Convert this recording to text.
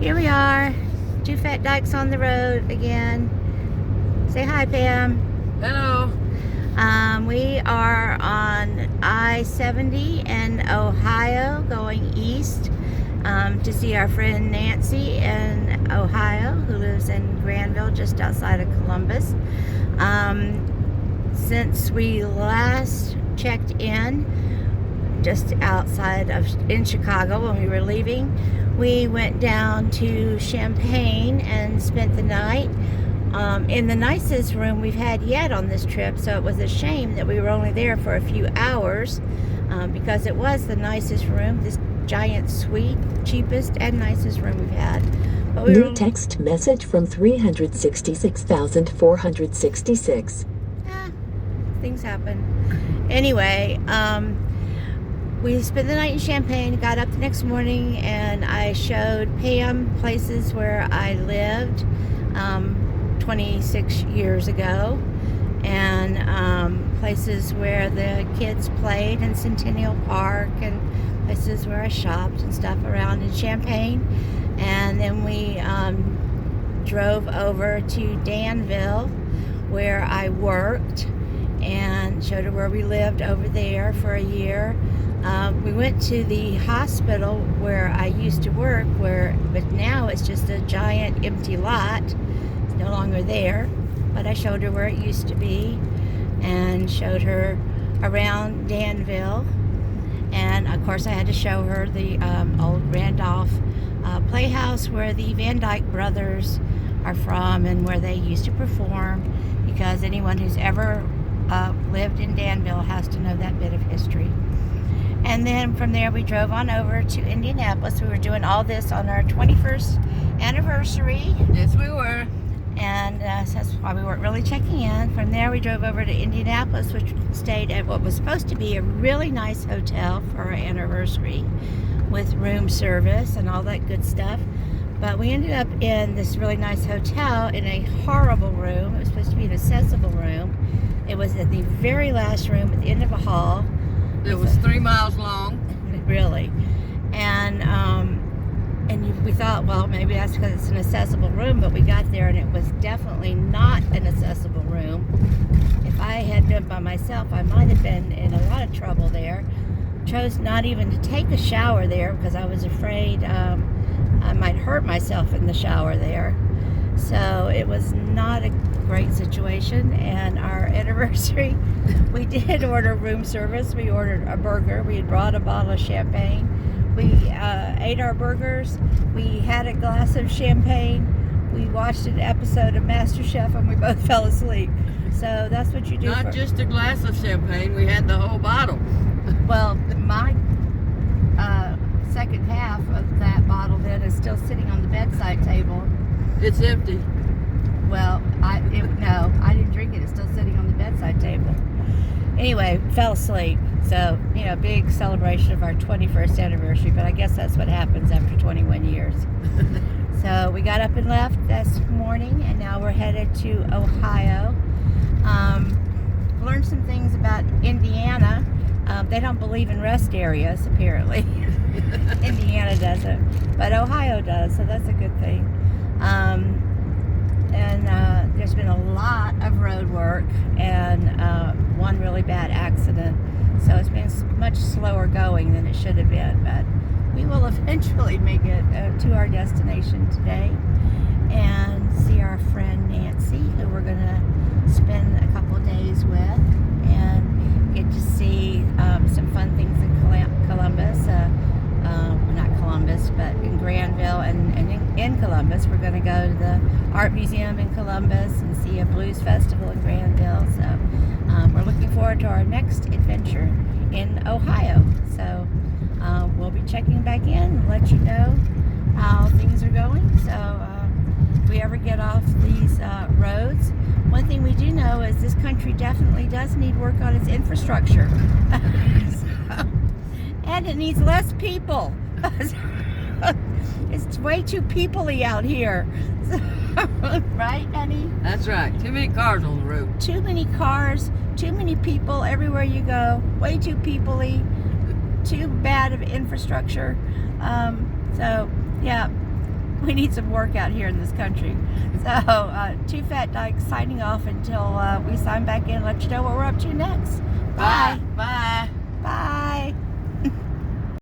Here we are, two Fat Dykes on the road again. Say hi, Pam. Hello. We are on I-70 in Ohio, going east to see our friend Nancy in Ohio, who lives in Granville, just outside of Columbus. Since we last checked in, just outside of in Chicago when we were leaving, we went down to Champaign and spent the night in the nicest room we've had yet on this trip. So it was a shame that we were only there for a few hours because it was the nicest room, this giant suite, cheapest and nicest room we've had. But New text message from 366,466. Things happen. Anyway, we spent the night in Champaign, got up the next morning, and I showed Pam places where I lived 26 years ago, and places where the kids played in Centennial Park, and places where I shopped and stuff around in Champaign. And then we drove over to Danville, where I worked, and showed her where we lived over there for a year. We went to the hospital where I used to work, but now it's just a giant empty lot. It's no longer there, but I showed her where it used to be and showed her around Danville. And of course I had to show her the old Randolph Playhouse where the Van Dyke brothers are from and where they used to perform, because anyone who's ever lived in Danville has to know that bit of history. And then from there we drove on over to Indianapolis. We were doing all this on our 21st anniversary. Yes, we were. And so that's why we weren't really checking in. From there we drove over to Indianapolis, which stayed at what was supposed to be a really nice hotel for our anniversary with room service and all that good stuff. But we ended up in this really nice hotel in a horrible room. It was supposed to be an accessible room. It was at the very last room at the end of a hall. It was 3 miles long. Really. And we thought, well, maybe that's because it's an accessible room, but we got there and it was definitely not an accessible room. If I had been by myself, I might have been in a lot of trouble there. Chose not even to take a shower there because I was afraid I might hurt myself in the shower there. So it was not a great situation. And our anniversary, we did order room service. We ordered a burger. We had brought a bottle of champagne. We ate our burgers. We had a glass of champagne. We watched an episode of MasterChef and we both fell asleep. So that's what you do. Not just a glass of champagne, we had the whole bottle. Well, my second half of that bottle then is still sitting on the bedside table. It's empty. Well, I didn't drink it. It's still sitting on the bedside table. Anyway, fell asleep. So, big celebration of our 21st anniversary, but I guess that's what happens after 21 years. So we got up and left this morning, and now we're headed to Ohio. Learned some things about Indiana. They don't believe in rest areas, apparently. Indiana doesn't, but Ohio does, so that's a good thing. There's been a lot of road work and one really bad accident, so it's been much slower going than it should have been, but we will eventually make it to our destination today and see our friend Nancy, who we're going to spend a couple of days with and get to see some fun things in Columbus. Not Columbus, but in Granville and in Columbus. We're going to go to the art museum in Columbus and see a blues festival in Granville. So we're looking forward to our next adventure in Ohio. So we'll be checking back in and let you know how things are going. So if we ever get off these roads, one thing we do know is this country definitely does need work on its infrastructure. And it needs less people. It's way too people-y out here. Right, honey? That's right. Too many cars on the road. Too many cars, too many people everywhere you go. Way too people-y. Too bad of infrastructure. So, yeah. we need some work out here in this country. So, two Fat Dykes signing off until we sign back in and let you know what we're up to next. Bye.